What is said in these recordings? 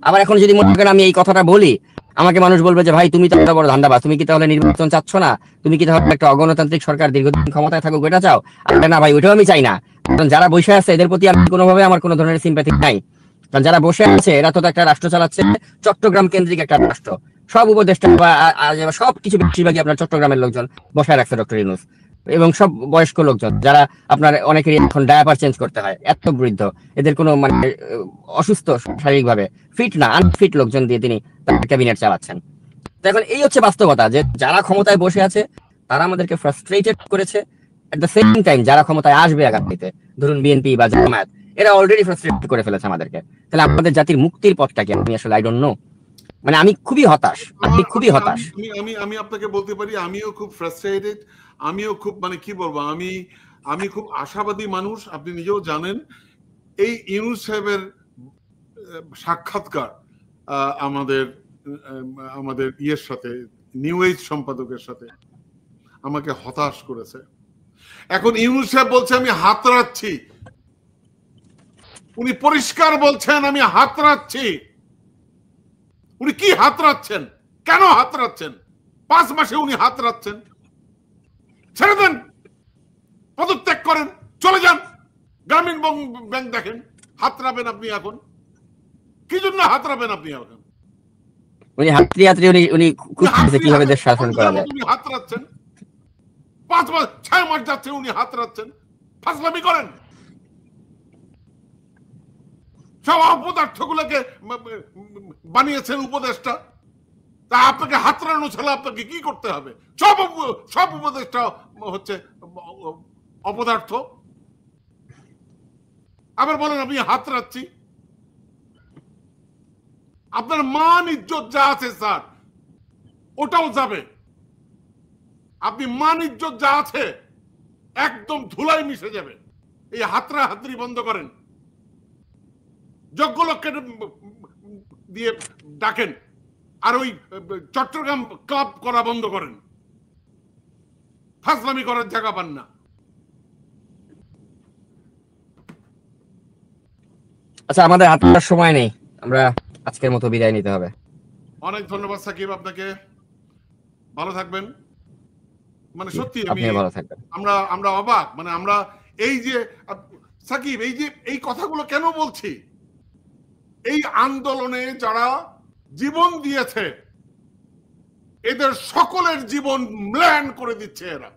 আবার এখন যদি মনে করেন আমি এই কথাটা বলি, আমাকে মানুষ বলবে যে ভাই তুমি তো এত বড় ধান্দাবাজ, তুমি কি তাহলে নির্বাচন চাচ্ছ না? তুমি কি তাহলে একটা অগণতান্ত্রিক সরকার দীর্ঘদিন ক্ষমতায় থাকুক এটা চাও? আরে না ভাই, ওইটাও আমি চাই না। কারণ যারা বসে আছে এদের প্রতি আমি কোনোভাবে আমার কোনো ধরনের সিম্প্যাথি নাই। কারণ যারা বসে আছে এরা তো একটা রাষ্ট্র চালাচ্ছে, চট্টগ্রাম কেন্দ্রিক একটা রাষ্ট্র। সব উপদেষ্টা বা সব কিছু বেশিরভাগই আপনার চট্টগ্রামের লোকজন বসায় রাখছে ডক্টর ইউনূস, এবং সব বয়স্ক লোকজন যারা আপনার অনেকেরই এখন ডায়াপার চেঞ্জ করতে হয়, এত বৃদ্ধ, এদের কোনো মানে অসুস্থ শারীরিকভাবে, ফিট না আনফিট লোকজন দিয়ে তিনি তার ক্যাবিনেট চালাচ্ছেন। তো এখন এই হচ্ছে বাস্তবতা, যে যারা ক্ষমতায় বসে আছে তারা আমাদেরকে ফ্রাস্ট্রেটেড করেছে। এট দ্য সেম টাইম যারা ক্ষমতায় আসবে আগামীতে, ধরুন বিএনপি বা জামায়াত, এরা অলরেডি ফ্রাস্ট্রেটেড করে ফেলেছে আমাদেরকে। তাহলে আমাদের জাতির মুক্তির পথটা কি? আমি আসলে আই ডোন্ট নো। মানে আমি খুবই হতাশ, আমি খুবই হতাশ। আমি আপনাকে বলতে পারি আমিও খুব ফ্রাস্ট্রেটেড, আমিও খুব মানে কি বলবো, আমি খুব আশাবাদী মানুষ, আপনি নিজেও জানেন। এই ইউনূস সাহেবের সাক্ষাৎকার আমাদের আমাদের ইয়ের সাথে, নিউ এজ সম্পাদকের সাথে আমাকে হতাশ করেছে। এখন ইউনূস সাহেব বলছে আমি হাতড়াচ্ছি, উনি পরিষ্কার বলছেন আমি হাতড়াচ্ছি। উনি কি হাতড়াচ্ছেন, কেন হাতড়াচ্ছেন? 5 মাসে উনি হাতড়াচ্ছেন। ছেড়ে দেন, পদত্যাগ করেন, চলে যান, গ্রামীণ ব্যাংক দেখেন। হাতড়াবেন আপনি এখন? কি জন্য হাতড়াবেন আপনি এখন? উনি উনি খুঁজতেছে কিভাবে দেশ শাসন করা যায়। উনি হাতড়াচ্ছেন, 5 মাস 6 মাস যাচ্ছে উনি হাতড়াচ্ছেন। ফাজলামি করেন। সব অপদার্থগুলোকে বানিয়েছেন উপদেষ্টা, তা আপনাকে হাতড়ানো ছাড়া আপনাকে কি করতে হবে? সব উপদেষ্টা হচ্ছে অপদার্থ। আবার বলেন আমি হাতড়াচ্ছি। আপনার মান ইজ্জত যা আছে স্যার, ওটাও যাবে। আপনি মান ইজ্জত যা আছে একদম ধুলায় মিশে যাবে। এই হাতড়ি বন্ধ করেন, যোগ্য লোককে দিয়ে ডাকেন, আর ওই চট্টগ্রাম ক্লাব করা বন্ধ করেন। ফাজলামি করার জায়গা পান না। আচ্ছা, আমাদের হাতে সময় নেই, আমরা আজকের মতো বিদায় নিতে হবে। অনেক ধন্যবাদ সাকিব আপনাকে, ভালো থাকবেন। মানে সত্যি ভালো থাকবেন। আমরা অবাক, মানে আমরা এই যে সাকিব, এই কথাগুলো কেন বলছি? এই আন্দোলনে যারা জীবন দিয়েছে এদের সকলের জীবন ম্লান করে দিচ্ছে এরা।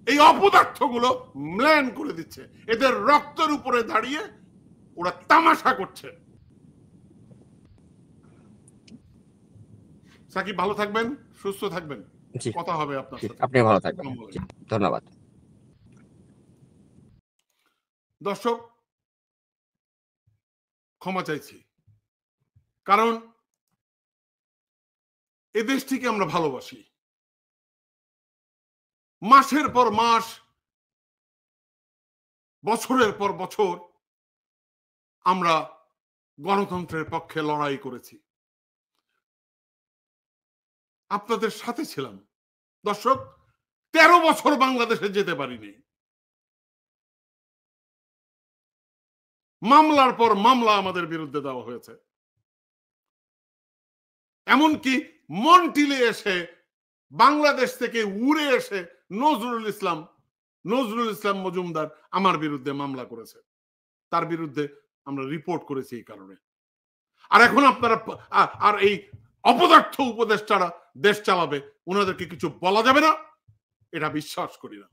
এই অপদার্থগুলো ম্লান করে দিচ্ছে, এদের রক্তের উপরে দাঁড়িয়ে ওরা তামাশা করছে। সাকিব ভালো থাকবেন, সুস্থ থাকবেন, কথা হবে আপনার সাথে। আপনি ভালো থাকবেন, ধন্যবাদ। দর্শক, ক্ষমা চাইছি, কারণ এ দেশটিকে আমরা ভালোবাসি। মাসের পর মাস, বছরের পর বছর আমরা গণতন্ত্রের পক্ষে লড়াই করেছি, আপনাদের সাথে ছিলাম। দর্শক, 13 বছর বাংলাদেশে যেতে পারিনি। মামলার পর মামলা আমাদের বিরুদ্ধে দেওয়া হয়েছে। এমনকি মন্টিলে এসে, বাংলাদেশ থেকে উড়ে এসে নজরুল ইসলাম মজুমদার আমার বিরুদ্ধে মামলা করেছে। তার বিরুদ্ধে আমরা রিপোর্ট করেছি এই কারণে। আর এখন আপনারা আর এই অপদার্থ উপদেষ্টারা দেশ চালাবে, ওনাদেরকে কিছু বলা যাবে না, এটা বিশ্বাস করি না।